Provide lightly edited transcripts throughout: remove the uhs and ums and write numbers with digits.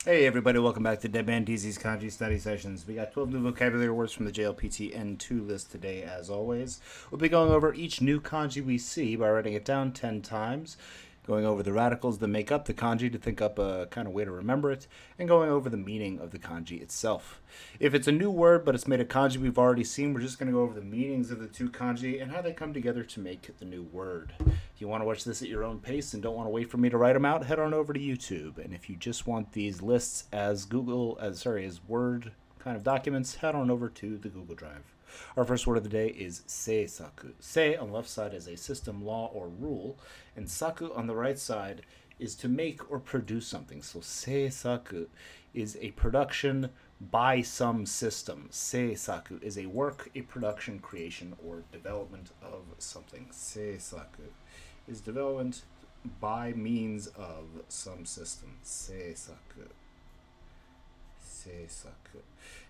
Hey everybody, welcome back to Dead Man DZ's Kanji Study Sessions. We got 12 new vocabulary words from the JLPT N2 list today, as always. We'll be going over each new kanji we see by writing it down 10 times, going over the radicals that make up the kanji to think up a kind of way to remember it, and going over the meaning of the kanji itself. If it's a new word but it's made a kanji we've already seen, we're just going to go over the meanings of the two kanji and how they come together to make the new word. If you want to watch this at your own pace and don't want to wait for me to write them out, head on over to YouTube. And if you just want these lists as as Word kind of documents, head on over to the Google Drive. Our first word of the day is seisaku. Se on the left side is a system, law, or rule, and saku on the right side is to make or produce something. So seisaku is a production by some system. Seisaku is a work, a production, creation, or development of something. Seisaku is development by means of some system. Seisaku. Seisaku.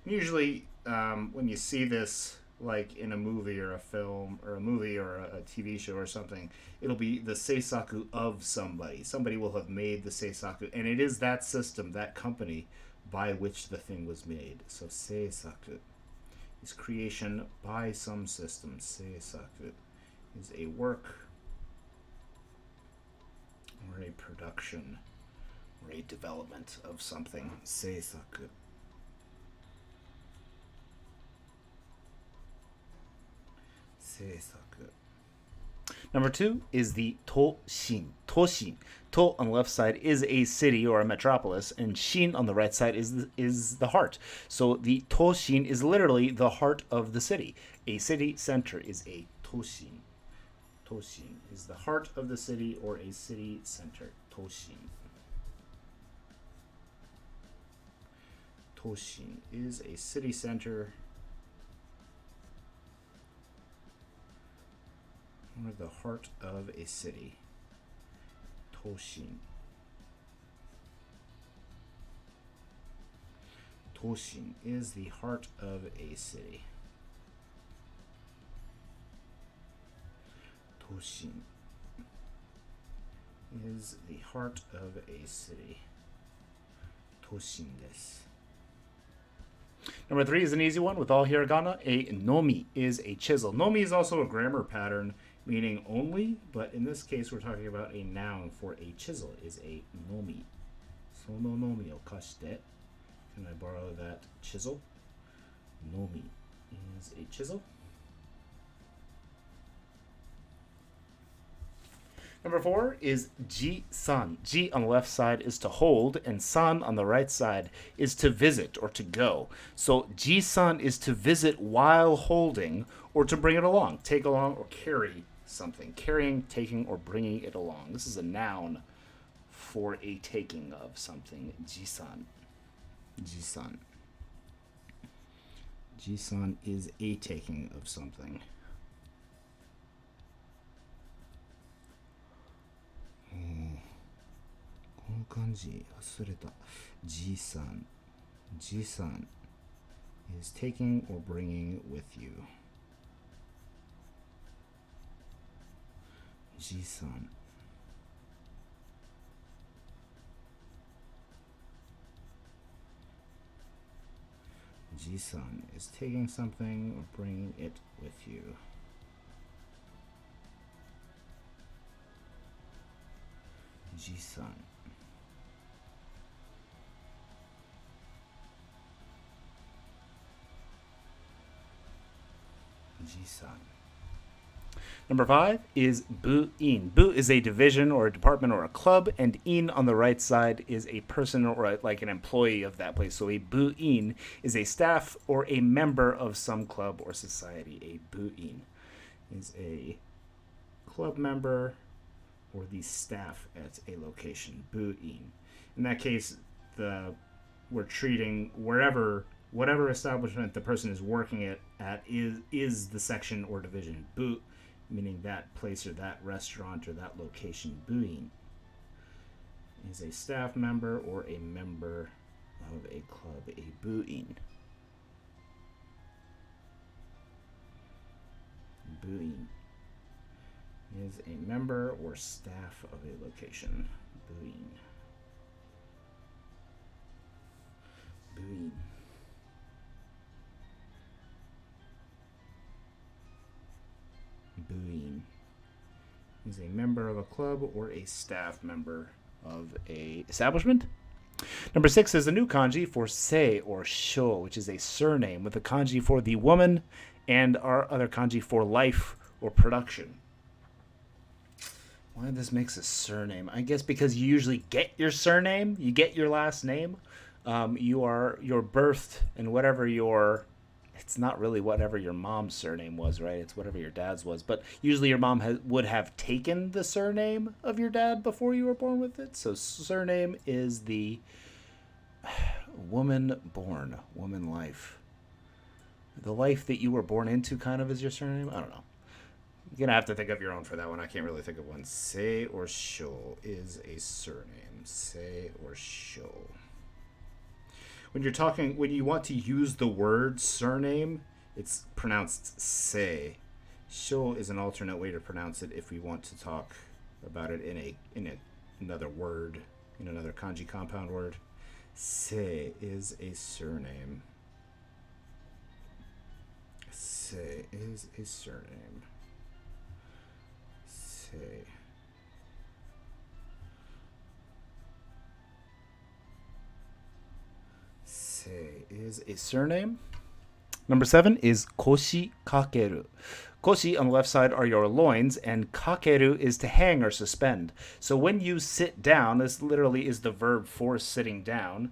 Usually, when you see this, like in a movie or a film or a movie or a TV show or something, it'll be the seisaku of somebody. Somebody will have made the seisaku, and it is that system, that company, by which the thing was made. So seisaku is creation by some system. Seisaku is a work or a production or a development of something. Seisaku. Seisaku. Number two is the toshin. Toshin. To on the left side is a city or a metropolis, and shin on the right side is the heart. So the toshin is literally the heart of the city. A city center is a toshin. Toshin is the heart of the city or a city center. Toshin. Toshin is a city center or the heart of a city. Toshin. Toshin is the heart of a city. Toshin is the heart of a city. Toshin desu. Number three is an easy one with all hiragana. A nomi is a chisel. Nomi is also a grammar pattern meaning only, but in this case we're talking about a noun for a chisel is a nomi. Sono nomi o kashite. Can I borrow that chisel? Nomi is a chisel. Number four is ji-san. Ji on the left side is to hold, and san on the right side is to visit or to go. So ji-san is to visit while holding or to bring it along, take along or carry something. Carrying, taking, or bringing it along. This is a noun for a taking of something. Ji-san. Ji-san. Ji-san is a taking of something. Ji-san. Ji-san is taking or bringing with you. Ji-san. Ji-san is taking something or bringing it with you. Ji-san. Ji-san. Number five is bu-in. Bu is a division or a department or a club, and in on the right side is a person or like an employee of that place. So a bu-in is a staff or a member of some club or society. A bu-in is a club member or the staff at a location. Bu-in. In that case, we're treating whatever establishment the person is working at is the section or division. Bu meaning that place or that restaurant or that location. Bu-in is a staff member or a member of a club. A bu-in. Bu-in is a member or staff of a location. Bu-in. is a member of a club or a staff member of a establishment. Number 6 is a new kanji for sei or sho, which is a surname with a kanji for the woman and our other kanji for life or production. Why this makes a surname? I guess because you usually get your surname, you get your last name. You're birthed and whatever your, it's not really whatever your mom's surname was, right? It's whatever your dad's was. But usually your mom would have taken the surname of your dad before you were born with it. So surname is the woman born, woman life. The life that you were born into kind of is your surname. I don't know. You're going to have to think of your own for that one. I can't really think of one. Sei or sho is a surname. Sei or sho. When you want to use the word surname, it's pronounced sei. Sho is an alternate way to pronounce it if we want to talk about it in another word, in another kanji compound word. Sei is a surname. Sei is a surname. Sei. Sei is a surname. Number 7 is koshi kakeru. Koshi on the left side are your loins, and kakeru is to hang or suspend. So when you sit down, this literally is the verb for sitting down.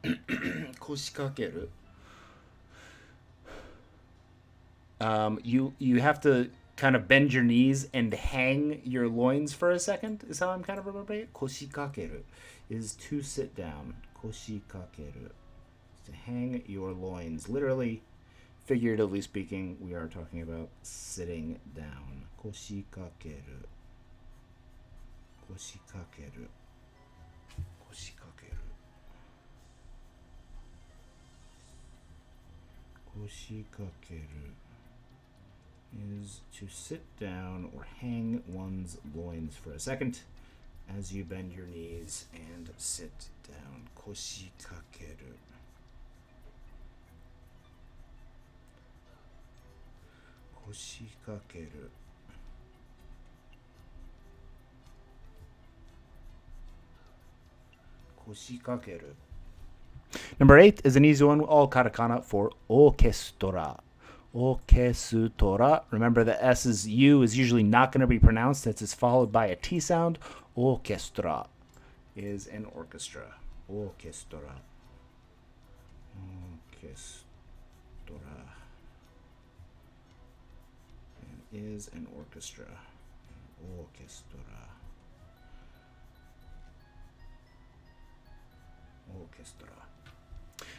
Koshi kakeru. You have to kind of bend your knees and hang your loins for a second, is how I'm kind of remembering it. Koshi kakeru is to sit down. Koshi kakeru is to hang your loins. Literally, figuratively speaking, we are talking about sitting down. Koshi kakeru. Koshi kakeru. Koshi kakeru. Koshi kakeru is to sit down or hang one's loins for a second as you bend your knees and sit down. Koshi kakeru. Koshi kakeru. Koshi kakeru. Number 8 is an easy one, all katakana for orchestra. Orchestra. Remember the U is usually not going to be pronounced. It's followed by a T sound. Orchestra is an orchestra. Orchestra. Orchestra. And is an orchestra. Orchestra. Orchestra.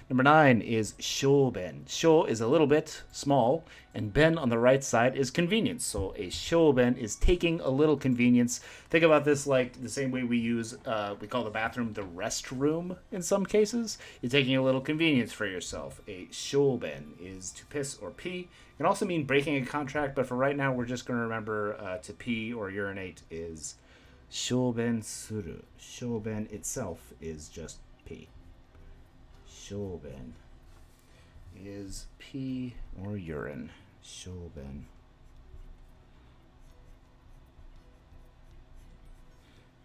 Number 9 is shoben. Sho is a little bit small, and ben on the right side is convenience. So a shoben is taking a little convenience. Think about this like the same way we call the bathroom the restroom in some cases. You're taking a little convenience for yourself. A shoben is to piss or pee. It can also mean breaking a contract, but for right now, we're just going to remember to pee or urinate is shoben suru. Shoben itself is just pee. Shoben is pee or urine. Shoben.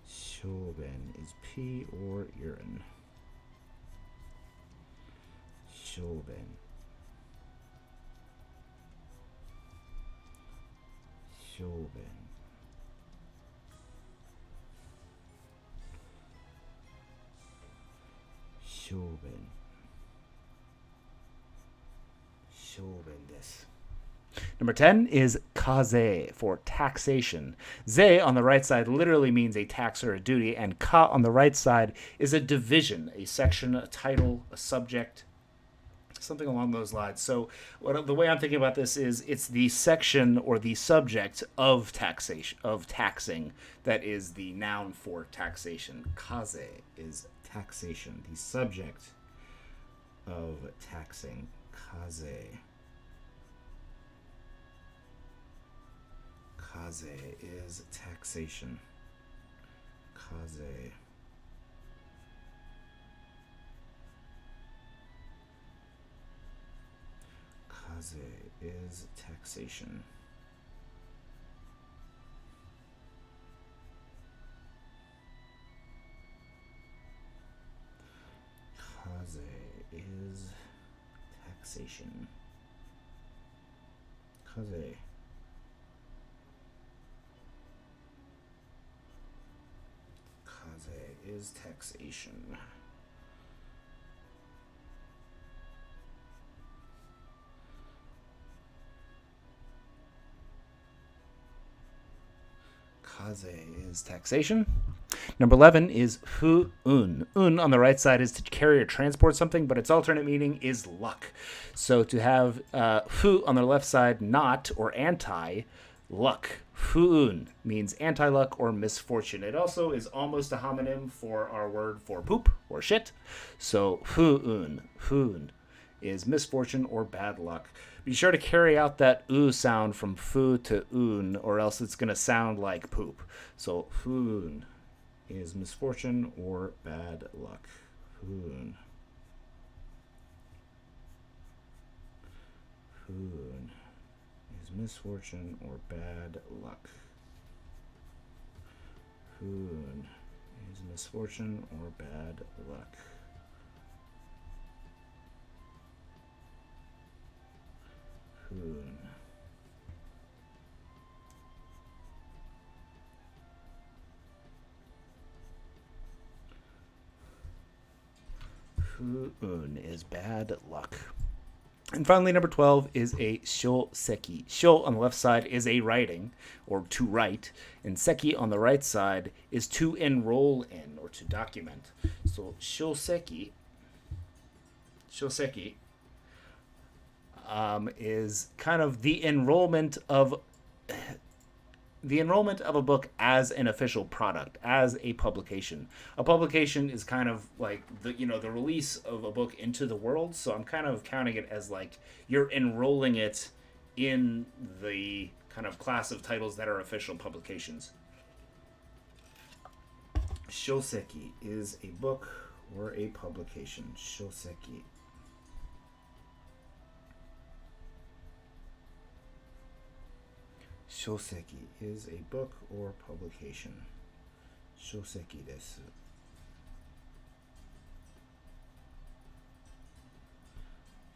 Shoben is pee or urine. Shoben. Shoben. Shoben. Number 10 is kaze for taxation. Ze on the right side literally means a tax or a duty, and ka on the right side is a division, a section, a title, a subject, something along those lines. So the way I'm thinking about this is it's the section or the subject of taxation, of taxing, that is the noun for taxation. Kaze is taxation, the subject of taxing. Kaze. Kaze is taxation. Kaze. Kaze is taxation. is taxation. Kaze. Kaze is taxation. Kaze is taxation. Number 11 is hu-un. Un on the right side is to carry or transport something, but its alternate meaning is luck. So to have hu on the left side, not or anti, luck. Hu-un means anti-luck or misfortune. It also is almost a homonym for our word for poop or shit. So hu-un. Hu-un is misfortune or bad luck. Be sure to carry out that oo sound from fu to un, or else it's going to sound like poop. So hu-un is misfortune or bad luck. Hu-un. Hu-un is misfortune or bad luck. Hu-un is misfortune or bad luck. Hu-un. Hu-un is bad luck. And finally, number 12 is a shōseki. Shō on the left side is a writing, or to write, and seki on the right side is to enroll in, or to document. So shōseki is kind of the enrollment of a book as an official product, as a publication. A publication is kind of like the release of a book into the world. So I'm kind of counting it as like you're enrolling it in the kind of class of titles that are official publications. Shōseki is a book or a publication. Shōseki. Shōseki is a book or publication. Shōseki desu.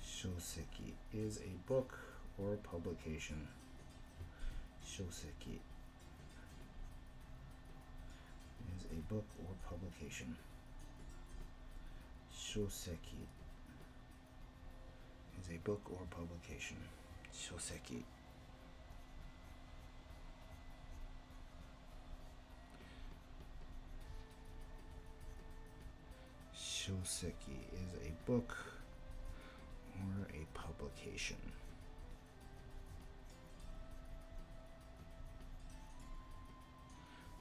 Shōseki is a book or publication. Shōseki is a book or publication. Shōseki is a book or publication. Shōseki. Shōseki is a book or a publication.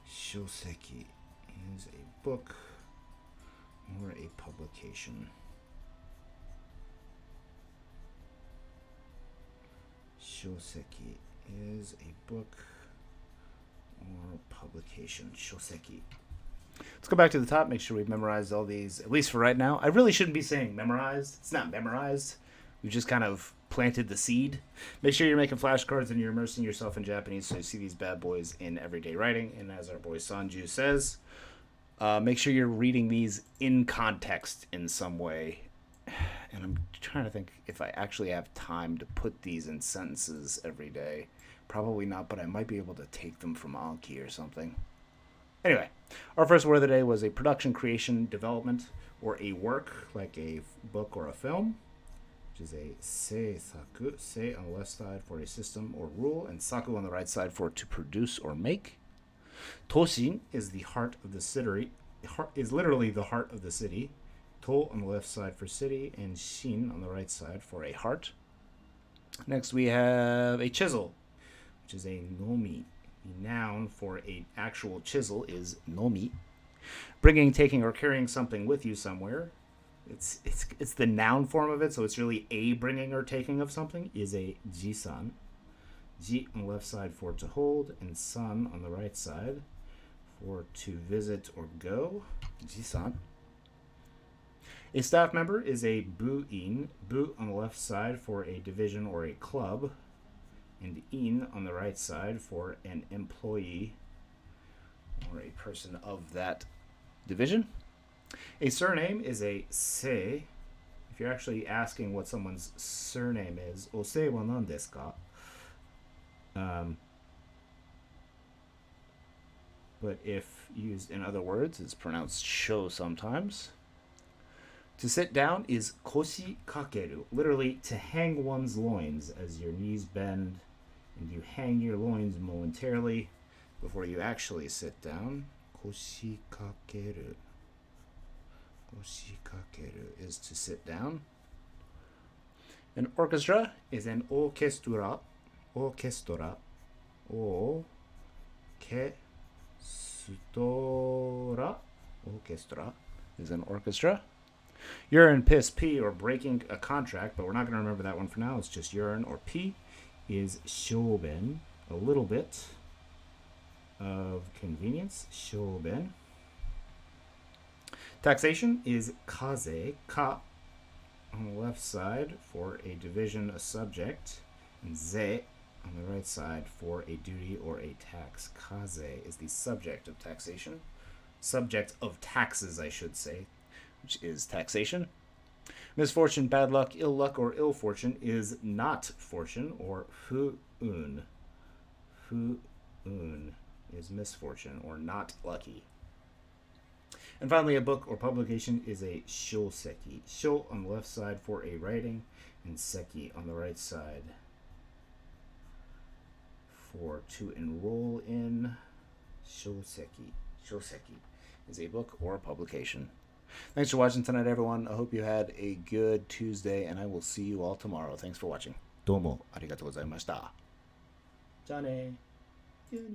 Shōseki is a book or a publication. Shōseki is a book or publication. Shōseki. Let's go back to the top, make sure we've memorized all these, at least for right now. I really shouldn't be saying memorized. It's not memorized. We've just kind of planted the seed. Make sure you're making flashcards and you're immersing yourself in Japanese so you see these bad boys in everyday writing. And as our boy Sanju says, make sure you're reading these in context in some way. And I'm trying to think if I actually have time to put these in sentences every day. Probably not, but I might be able to take them from Anki or something. Anyway, our first word of the day was a production, creation, development, or a work, like a book or a film, which is a seisaku, sei on the left side for a system or rule, and saku on the right side for to produce or make. Toshin is the heart of the city, is literally the heart of the city. To on the left side for city, and shin on the right side for a heart. Next we have a chisel, which is a nomi. The noun for an actual chisel is nomi. Bringing, taking, or carrying something with you somewhere. It's the noun form of it, so it's really a bringing or taking of something, is a jisan. Ji on the left side for to hold, and san on the right side for to visit or go. Jisan. A staff member is a bu-in. Bu on the left side for a division or a club, and in on the right side for an employee or a person of that division. A surname is a sei If you're actually asking what someone's surname is, osei wa nan desu ka? But if used in other words, it's pronounced sho sometimes. To sit down is koshi kakeru, literally to hang one's loins as your knees bend and you hang your loins momentarily before you actually sit down. Koshi kakeru. Koshi kakeru is to sit down. An orchestra is an orchestra. Orchestra. Orchestra is an orchestra. Urine, piss, pee, or breaking a contract, but we're not going to remember that one for now. It's just urine or pee is shoben. A little bit of convenience. Shoben. Taxation is kaze. Ka on the left side for a division, a subject. And ze on the right side for a duty or a tax. Kaze is the subject of taxation. Subject of taxes, I should say, which is taxation. Misfortune, bad luck, ill luck, or ill fortune is not fortune, or fu-un. Fu-un is misfortune, or not lucky. And finally, a book or publication is a shoseki. Sho on the left side for a writing, and seki on the right side for to enroll in. Shoseki. Shoseki is a book or publication. Thanks for watching tonight, everyone. I hope you had a good Tuesday, and I will see you all tomorrow. Thanks for watching. どうもありがとうございました。じゃあね。じゃあね。